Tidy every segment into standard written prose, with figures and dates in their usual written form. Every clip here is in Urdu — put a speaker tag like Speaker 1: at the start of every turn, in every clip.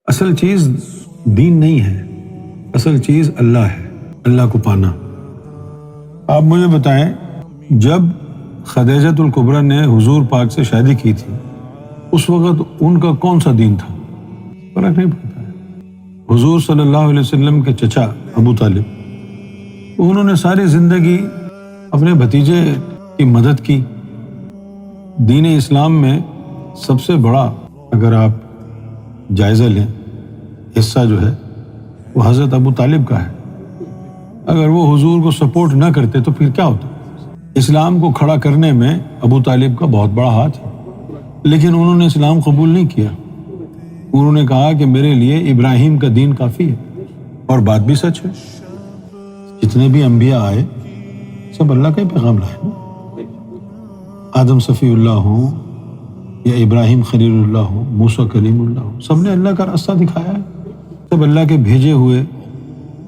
Speaker 1: اصل چیز دین نہیں ہے، اصل چیز اللہ ہے، اللہ کو پانا۔ آپ مجھے بتائیں، جب خدیجۃ الکبریٰ نے حضور پاک سے شادی کی تھی اس وقت ان کا کون سا دین تھا؟ فرق نہیں پڑتا ہے۔ حضور صلی اللہ علیہ وسلم کے چچا ابو طالب، انہوں نے ساری زندگی اپنے بھتیجے کی مدد کی۔ دین اسلام میں سب سے بڑا اگر آپ جائزہ لیں حصہ جو ہے وہ حضرت ابو طالب کا ہے۔ اگر وہ حضور کو سپورٹ نہ کرتے تو پھر کیا ہوتا؟ اسلام کو کھڑا کرنے میں ابو طالب کا بہت بڑا ہاتھ ہے، لیکن انہوں نے اسلام قبول نہیں کیا۔ انہوں نے کہا کہ میرے لیے ابراہیم کا دین کافی ہے، اور بات بھی سچ ہے۔ جتنے بھی انبیاء آئے سب اللہ کا ہی پیغام لائے نا۔ آدم صفی اللہ ہوں یا ابراہیم خلیل اللہ ہوں، موسیٰ کلیم اللہ ہوں، سب نے اللہ کا راستہ دکھایا ہے۔ سب اللہ کے بھیجے ہوئے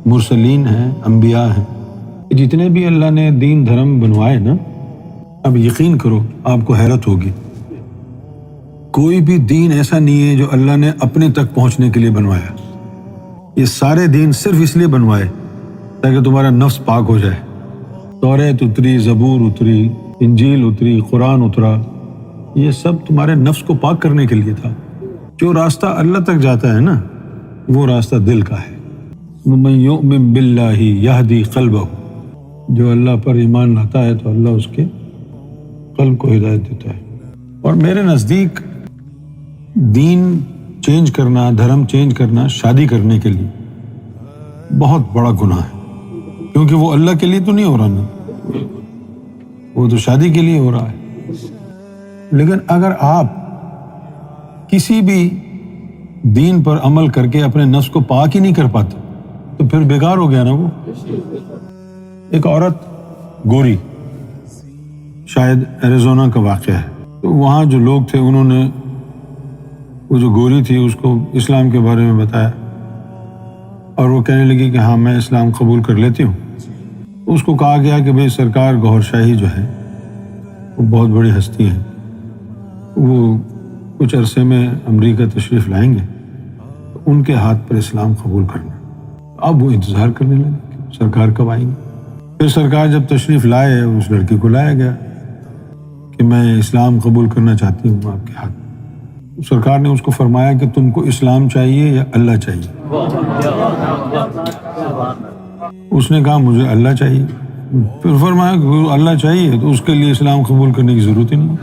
Speaker 1: مرسلین ہیں، انبیاء ہیں۔ جتنے بھی اللہ نے دین دھرم بنوائے نا، اب یقین کرو آپ کو حیرت ہوگی، کوئی بھی دین ایسا نہیں ہے جو اللہ نے اپنے تک پہنچنے کے لیے بنوایا۔ یہ سارے دین صرف اس لیے بنوائے تاکہ تمہارا نفس پاک ہو جائے۔ توریت اتری، زبور اتری، انجیل اتری، قرآن اترا، یہ سب تمہارے نفس کو پاک کرنے کے لیے تھا۔ جو راستہ اللہ تک جاتا ہے نا، وہ راستہ دل کا ہے۔ وَمَن يُؤْمِن بِاللَّهِ يَهْدِي قَلْبَهُ، جو اللہ پر ایمان لاتا ہے تو اللہ اس کے قلب کو ہدایت دیتا ہے۔ اور میرے نزدیک دین چینج کرنا، دھرم چینج کرنا شادی کرنے کے لیے بہت بڑا گناہ ہے، کیونکہ وہ اللہ کے لیے تو نہیں ہو رہا نا، وہ تو شادی کے لیے ہو رہا ہے۔ لیکن اگر آپ کسی بھی دین پر عمل کر کے اپنے نفس کو پاک ہی نہیں کر پاتے تو پھر بیکار ہو گیا نا وہ۔ ایک عورت گوری، شاید ایریزونا کا واقعہ ہے، تو وہاں جو لوگ تھے انہوں نے وہ جو گوری تھی اس کو اسلام کے بارے میں بتایا، اور وہ کہنے لگی کہ ہاں میں اسلام قبول کر لیتی ہوں۔ اس کو کہا گیا کہ بھئی سرکار گوھر شاہی جو ہے وہ بہت بڑی ہستی ہے، وہ کچھ عرصے میں امریکہ تشریف لائیں گے، تو ان کے ہاتھ پر اسلام قبول کرنا۔ اب وہ انتظار کرنے لگے کہ سرکار کب آئیں گے۔ پھر سرکار جب تشریف لائے، اس لڑکی کو لایا گیا کہ میں اسلام قبول کرنا چاہتی ہوں آپ کے ہاتھ۔ سرکار نے اس کو فرمایا کہ تم کو اسلام چاہیے یا اللہ چاہیے؟ اس نے کہا مجھے اللہ چاہیے۔ پھر فرمایا کہ اللہ چاہیے تو اس کے لیے اسلام قبول کرنے کی ضرورت ہی نہیں۔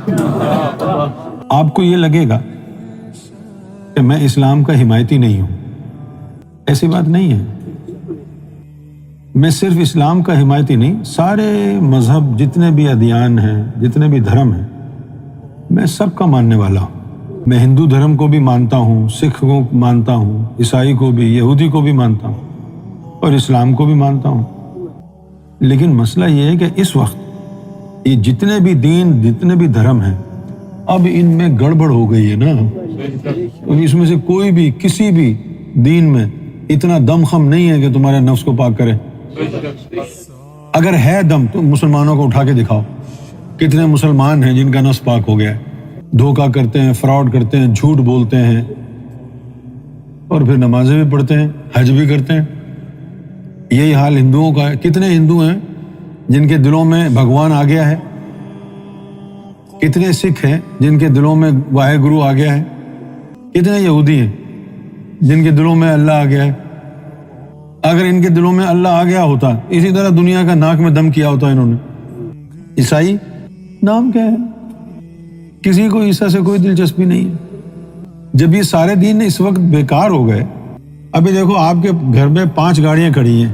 Speaker 1: آپ کو یہ لگے گا کہ میں اسلام کا حمایتی نہیں ہوں، ایسی بات نہیں ہے۔ میں صرف اسلام کا حمایتی نہیں، سارے مذہب جتنے بھی ادیان ہیں، جتنے بھی دھرم ہیں، میں سب کا ماننے والا ہوں۔ میں ہندو دھرم کو بھی مانتا ہوں، سکھ کو مانتا ہوں، عیسائی کو بھی، یہودی کو بھی مانتا ہوں، اور اسلام کو بھی مانتا ہوں۔ لیکن مسئلہ یہ ہے کہ اس وقت یہ جتنے بھی دین، جتنے بھی دھرم ہیں، اب ان میں گڑبڑ ہو گئی ہے نا۔ اس میں سے کوئی بھی کسی بھی دین میں اتنا دم خم نہیں ہے کہ تمہارے نفس کو پاک کرے۔ اگر ہے دم تو مسلمانوں کو اٹھا کے دکھاؤ، کتنے مسلمان ہیں جن کا نفس پاک ہو گیا ہے، دھوکہ کرتے ہیں، فراڈ کرتے ہیں، جھوٹ بولتے ہیں، اور پھر نمازیں بھی پڑھتے ہیں، حج بھی کرتے ہیں۔ یہی حال ہندوؤں کا ہے۔ کتنے ہندو ہیں جن کے دلوں میں بھگوان آ گیا ہے؟ کتنے سکھ ہیں جن کے دلوں میں واحد گرو آ گیا ہے؟ کتنے یہودی ہیں جن کے دلوں میں اللہ آ گیا ہے؟ اگر ان کے دلوں میں اللہ آ گیا ہوتا، اسی طرح دنیا کا ناک میں دم کیا ہوتا انہوں نے۔ عیسائی نام کیا ہے؟ کسی کو عیسیٰ سے کوئی دلچسپی نہیں ہے۔ جب یہ سارے دین اس وقت بیکار ہو گئے، ابھی دیکھو آپ کے گھر میں 5 گاڑیاں کھڑی ہیں،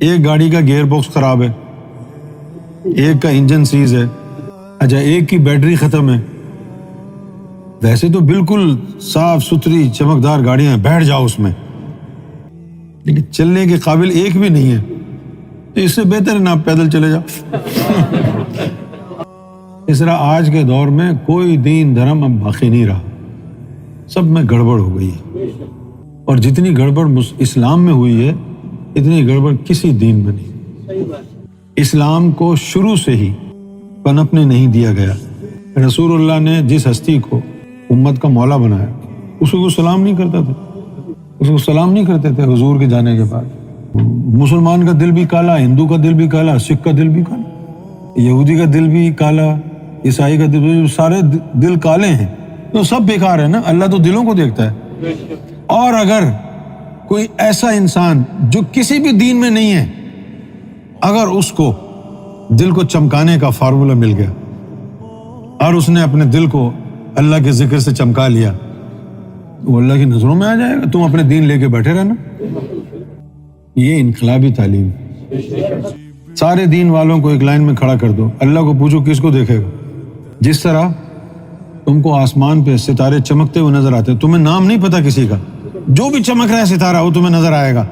Speaker 1: ایک گاڑی کا گیئر باکس خراب ہے، ایک کا انجن سیز ہے، اچھا ایک کی بیٹری ختم ہے۔ ویسے تو بالکل صاف ستھری چمکدار گاڑیاں ہیں، بیٹھ جاؤ اس میں، لیکن چلنے کے قابل ایک بھی نہیں ہے، تو اس سے بہتر ہے نا آپ پیدل چلے جاؤ۔ اس طرح آج کے دور میں کوئی دین دھرم اب باقی نہیں رہا، سب میں گڑبڑ ہو گئی ہے۔ اور جتنی گڑبڑ اسلام میں ہوئی ہے اتنی گڑبڑ کسی دین میں نہیں۔ اسلام کو شروع سے ہی پنپنے نہیں دیا گیا۔ رسول اللہ نے جس ہستی کو امت کا مولا بنایا اس کو سلام نہیں کرتا تھا، اس کو سلام نہیں کرتے تھے حضور کے جانے کے بعد۔ مسلمان کا دل بھی کالا، ہندو کا دل بھی کالا، سکھ کا دل بھی کالا، یہودی کا دل بھی کالا، عیسائی کا دل بھی، سارے دل کالے ہیں، تو سب بیکار ہے نا، اللہ تو دلوں کو دیکھتا ہے۔ اور اگر کوئی ایسا انسان جو کسی بھی دین میں نہیں ہے، اگر اس کو دل کو چمکانے کا فارمولہ مل گیا اور اس نے اپنے دل کو اللہ کے ذکر سے چمکا لیا، وہ اللہ کی نظروں میں آ جائے گا۔ تم اپنے دین لے کے بیٹھے رہنا۔ یہ انقلابی تعلیم۔ سارے دین والوں کو ایک لائن میں کھڑا کر دو، اللہ کو پوچھو کس کو دیکھے گا؟ جس طرح تم کو آسمان پہ ستارے چمکتے ہوئے نظر آتے ہیں، تمہیں نام نہیں پتا کسی کا، جو بھی چمک رہا ہے ستارہ وہ تمہیں نظر آئے گا۔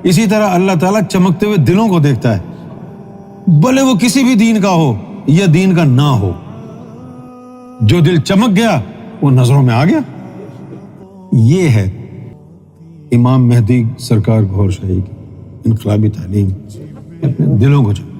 Speaker 1: اسی طرح اللہ تعالیٰ چمکتے ہوئے دلوں کو دیکھتا ہے، بھلے وہ کسی بھی دین کا ہو یا دین کا نہ ہو۔ جو دل چمک گیا وہ نظروں میں آ گیا۔ یہ ہے امام مہدی سرکار گوھر شاہی کی انقلابی تعلیم، اپنے دلوں کو چمکا۔